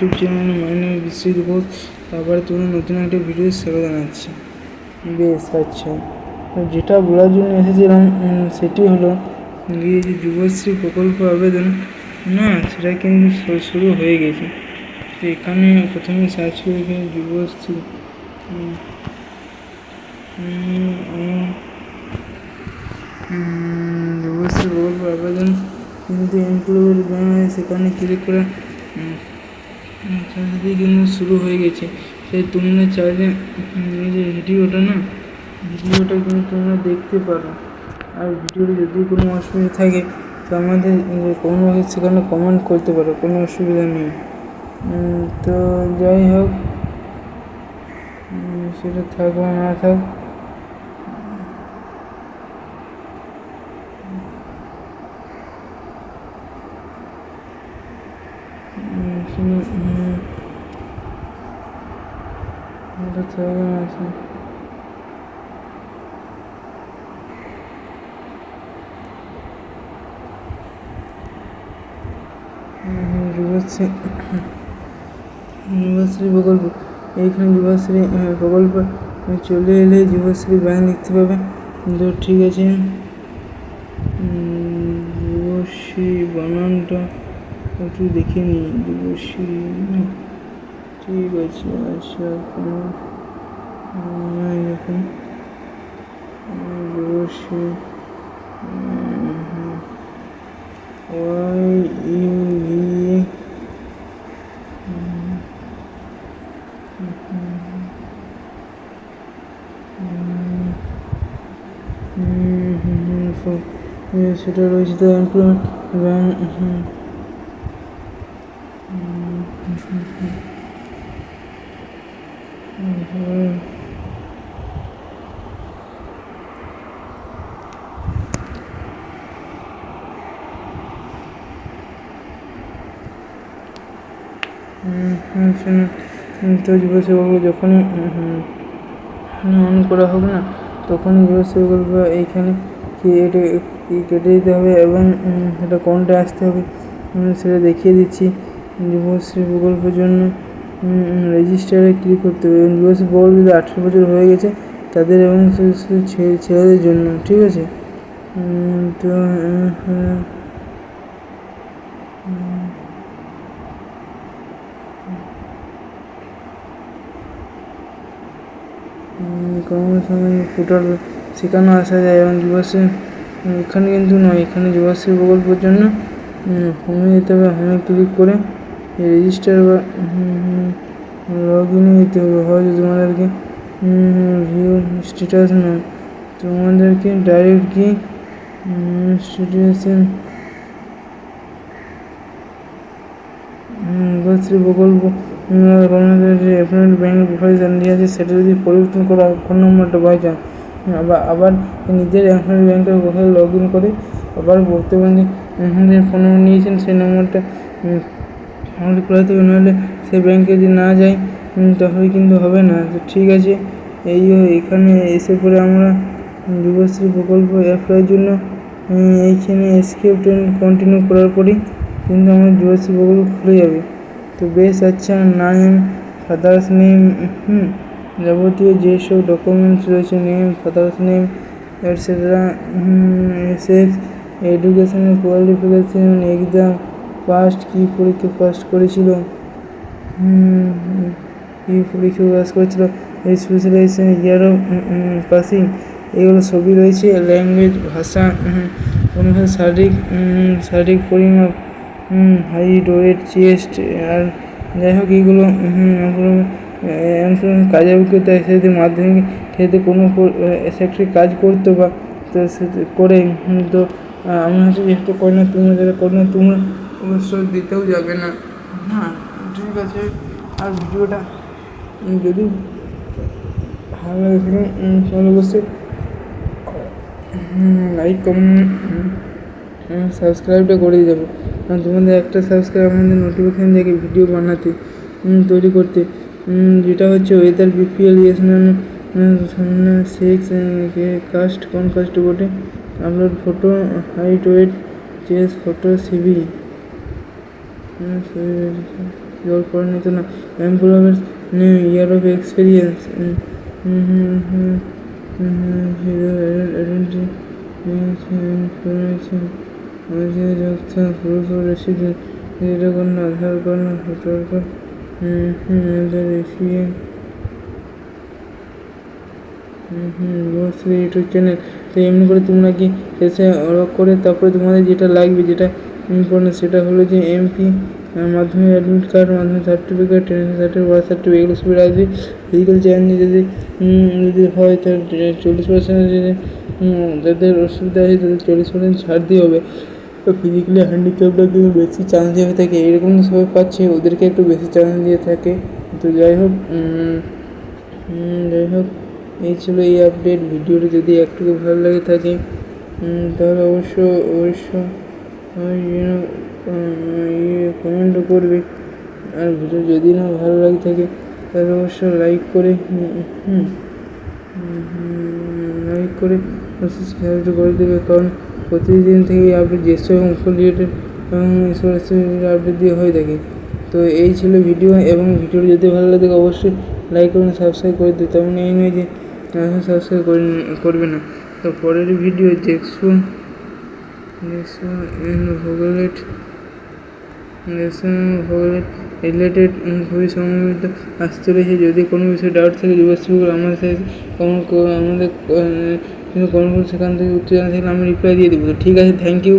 YouTube channel মানে বিশ্বজিৎ ঘোষ আবার তুমি নতুন একটা ভিডিও সেবা জানাচ্ছি। বেশ আচ্ছা, যেটা বলার জন্য এসেছিলাম সেটি হলো এই যে যুবশ্রী প্রকল্প আবেদন না, সেটা কিন্তু শুরু হয়ে গেছে। তো এখানে প্রথমে সার্চ করে এখানে যুবশ্রী যুবশ্রী প্রকল্প আবেদন কিন্তু এমপ্লয়েড সেখানে ক্লিক করে কিন্তু শুরু হয়ে গেছে। সেই তোমরা চাইলে এই যে ভিডিওটা কিন্তু তোমরা দেখতে পারো। আর ভিডিওতে যদি কোনো অসুবিধা থাকে তো আমাদের কোনো সেখানে কমেন্ট করতে পারো, কোনো অসুবিধা নেই। তো যাই হোক, সেটা থাক বা না থাক, যুবশ্রী প্রকল্প, এইখানে যুবশ্রী প্রকল্প চলে এলে যুবশ্রী ব্যাংক দেখতে পাবে। তো ঠিক আছে, যুবশ্রী বানানটা একটু দেখে নিই। যুবশ্রী ঠিক আছে। আচ্ছা, কোনো এখন যুবশ্রী সেটা রয়েছে তো এমপ্লয়মেন্ট ব্যাংক। তো যুবশ্রী প্রকল্প যখনই অন করা হবে না, তখনই যুবশ্রী প্রকল্প এইখানে কেটে দিতে হবে এবং সেটা কোনটা আসতে হবে সেটা দেখিয়ে দিচ্ছি। যুবশ্রী প্রকল্পের জন্য রেজিস্টারে ক্লিক করতে হবে। এবং যুবশ্রী প্রকল্প যদি 18 বছর হয়ে গেছে তাদের এবং ছেলেদের জন্য, ঠিক আছে। তো পোর্টাল সেখানে আসা যায় এবং যুবশ্রী এখানে কিন্তু নয়, এখানে যুবশ্রী প্রকল্পের জন্য হোমে যেতে হবে। হোমে ক্লিক করে রেজিস্টার বা লগ ইনে যেতে হবে। হয়তো তোমাদেরকে ভিউ স্ট্যাটাস নয়, তোমাদেরকে ডাইরেক্ট গিয়ে স্ট্যাটাসে যুবশ্রী প্রকল্প আপনার ব্যাংকের প্রোফাইল দেওয়া আছে, সেটা যদি পরিবর্তন করা ফোন নম্বরটা বাই চান আবার নিজের আপনার ব্যাংকের প্রোফাইল লগ ইন করে আবার বর্তমানে যে ফোন নম্বর নিয়েছেন সেই নম্বরটা আমাদের করাতে হবে। নাহলে সেই ব্যাংকে যদি না যায় তাহলে কিন্তু হবে না। তো ঠিক আছে, এখানে এসে পরে আমরা যুবশ্রী প্রকল্প অ্যাপ্লাইয়ের জন্য এইখানে এসকেপ কন্টিনিউ করার পরেই কিন্তু আমার যুবশ্রী প্রকল্প খুলে যাবে। তো বেশ আচ্ছা, নাম, ফাদার্স নেম, যাবতীয় যেসব ডকুমেন্টস রয়েছে, name, father's name etcetera, sex, educational qualification, exam, past, কী পরীক্ষা পাস করেছিল, স্পেশালাইজেশন, ইয়ার অফ পাসিং, এগুলো সবই রয়েছে। ল্যাঙ্গুয়েজ, ভাষা অনুসারে শারীরিক পরিমাপ, হাইট, ওয়েট, চেস্ট, আর যাই হোক এইগুলো কাজের অভিজ্ঞতা সেটি মাধ্যমিক সেটি কোনো সেক্টরে কাজ করতো বা তো সে করে। তো আমি হচ্ছে যেহেতু করি না, তোমরা যারা করো না তোমরা অবশ্যই দিতেও যাবে না। হ্যাঁ, ঠিক আছে। আর ভিডিওটা যদি ভালো লাগে তাহলে অবশ্যই লাইক, কমেন্ট, সাবস্ক্রাইবটা করে যাবে। কারণ তোমাদের একটা সাবস্ক্রাইব আমাদের নোটিফিকেশান দেখে ভিডিও বানাতে তৈরি করতে। যেটা হচ্ছে ওয়েদার, বিপিএল, সেক্স, কাস্ট, কোন কাস্ট বটে, upload photo, height, weight, chest photo, CV. জল পড়ে নিত না। Employers year of experience resident এটা করুন, আধার করুন, ভোটার কার্ড ইউটিউব চ্যানেল। তো এমনি করে তোমরা কি এসে অবাক করে তারপরে তোমাদের যেটা লাগবে, যেটা ইম্পর্টেন্ট, সেটা হলো যে এমপি, মাধ্যমিক অ্যাডমিট কার্ড, মাধ্যমিক certificate, training certificate, birth certificate, এগুলো সবই আসবে। ফিজিক্যাল চ্যালেঞ্জ যদি হয় তাহলে 40% যদি যাদের অসুবিধা আছে তাদের 40% ছাড় দিয়ে হবে। তো ফিজিক্যালি হ্যান্ডিক্যাপটা কিন্তু বেশি চান্স দিয়ে থাকে, এরকম সবাই পাচ্ছে, ওদেরকে একটু বেশি চান্স দিয়ে থাকে। তো যাই হোক এই ছিল এই আপডেট। ভিডিওটি যদি একটু ভালো লাগে থাকে তাহলে অবশ্য কমেন্টও করবে। আর ভিডিও যদি না ভালো লাগে থাকে তাহলে অবশ্য লাইক করে সাবস্ক্রাইব করে দেবে, কারণ প্রতিদিন থেকে আপডেট জ্যেষ্ঠ এবং ফুল রিলেটেড এবং আপডেট দিয়ে হয়ে থাকে। তো এই ছিল ভিডিও, এবং ভিডিওটি যদি ভালো লাগে অবশ্যই লাইক করুন, সাবস্ক্রাইব করে দিতে, তেমন এই নয় যে সাবস্ক্রাইব করবে না। তো পরের ভিডিও ভোগলেট রিলেটেড খুবই সম্মিলিত আসতে রয়েছে। যদি কোনো বিষয়ে ডাউট থাকে যুবশ্রী আমাদের সাথে আমাদের কোনো সেখান থেকে উত্তর জানা থাকলে আমি রিপ্লাই দিয়ে দেবো। তো ঠিক আছে, থ্যাংক ইউ।